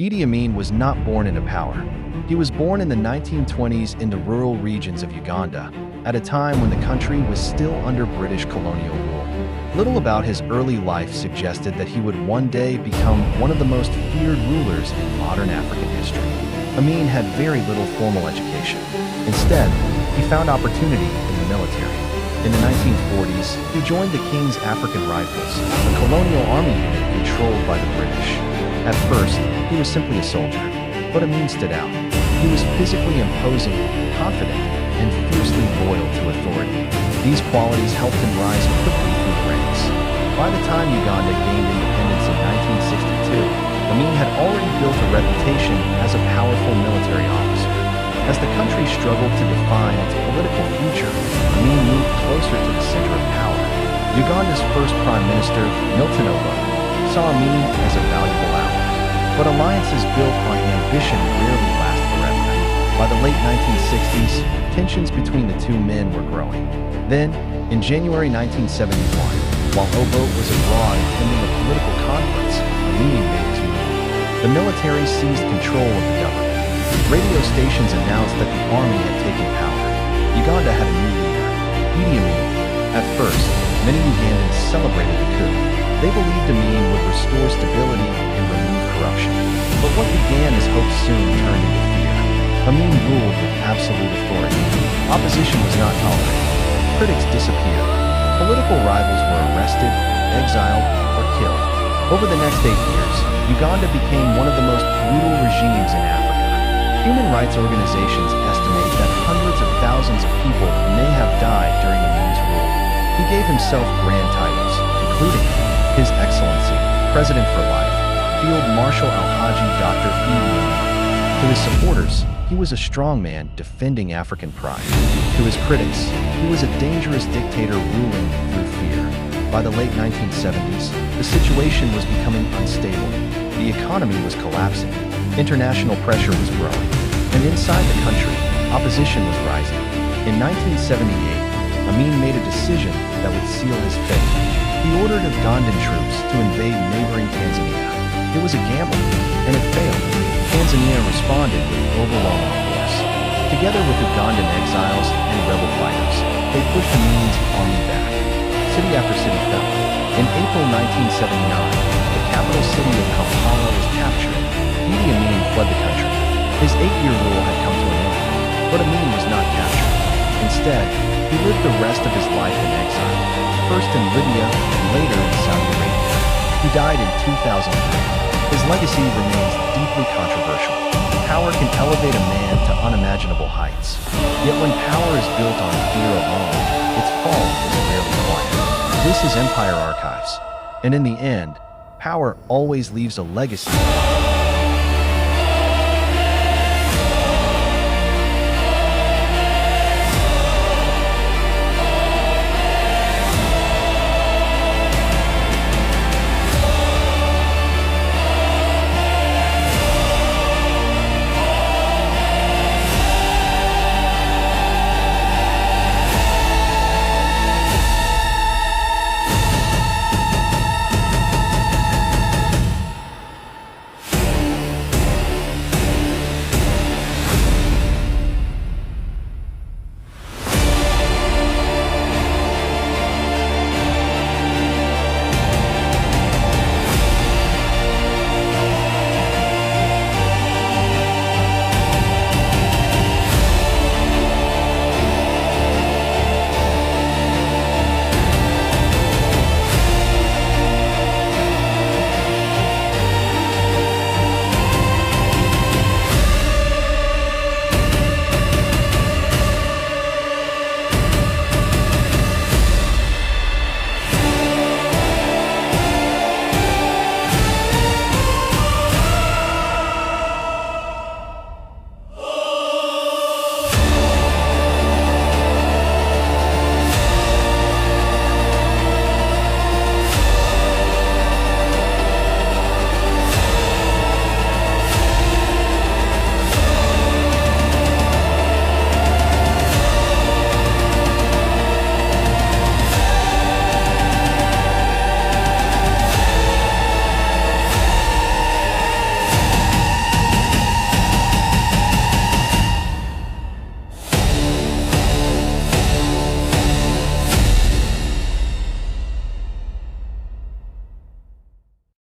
Idi Amin was not born into power. He was born in the 1920s in the rural regions of Uganda, at a time when the country was still under British colonial rule. Little about his early life suggested that he would one day become one of the most feared rulers in modern African history. Amin had very little formal education. Instead, he found opportunity in the military. In the 1940s, he joined the King's African Rifles, a colonial army unit controlled by the British. At first, he was simply a soldier, but Amin stood out. He was physically imposing, confident, and fiercely loyal to authority. These qualities helped him rise quickly through the ranks. By the time Uganda gained independence in 1962, Amin had already built a reputation as a powerful military officer. As the country struggled to define its political future, Amin moved closer to the center of power. Uganda's first Prime Minister, Milton Obote, saw Amin as a valuable ally. But alliances built on ambition rarely last forever. By the late 1960s, tensions between the two men were growing. Then, in January 1971, while Obote was abroad attending a political conference, Amin made his move. The military seized control of the government. Radio stations announced that the army had taken power. Uganda had a new leader, Idi Amin. At first, many Ugandans celebrated the coup. They believed Amin would restore stability and remove corruption. But what began as hope soon turned into fear. Amin ruled with absolute authority. Opposition was not tolerated. Critics disappeared. Political rivals were arrested, exiled, or killed. Over the next 8 years, Uganda became one of the most brutal regimes in Africa. Human rights organizations estimate that hundreds of thousands of people may have died during Amin's rule. He gave himself grand titles, including His Excellency, President for Life, Field Marshal Alhaji Dr. Idi Amin. To his supporters, he was a strong man defending African pride. To his critics, he was a dangerous dictator ruling through fear. By the late 1970s, the situation was becoming unstable. The economy was collapsing. International pressure was growing. And inside the country, opposition was rising. In 1978, Amin made a decision that would seal his fate. He ordered Ugandan troops to invade neighboring Tanzania. It was a gamble, and it failed. Tanzania responded with overwhelming force. Together with Ugandan exiles and rebel fighters, they pushed Amin's army back. City after city fell. In April 1979, the capital city of Kampala was captured. Idi Amin fled the country. His 8-year rule had come to an end, but Amin was not captured. Instead, he lived the rest of his life in exile, first in Libya and later in Saudi Arabia. He died in 2003. His legacy remains deeply controversial. Power can elevate a man to unimaginable heights. Yet when power is built on fear alone, its fall is rarely quiet. This is Empire Archives. And in the end, power always leaves a legacy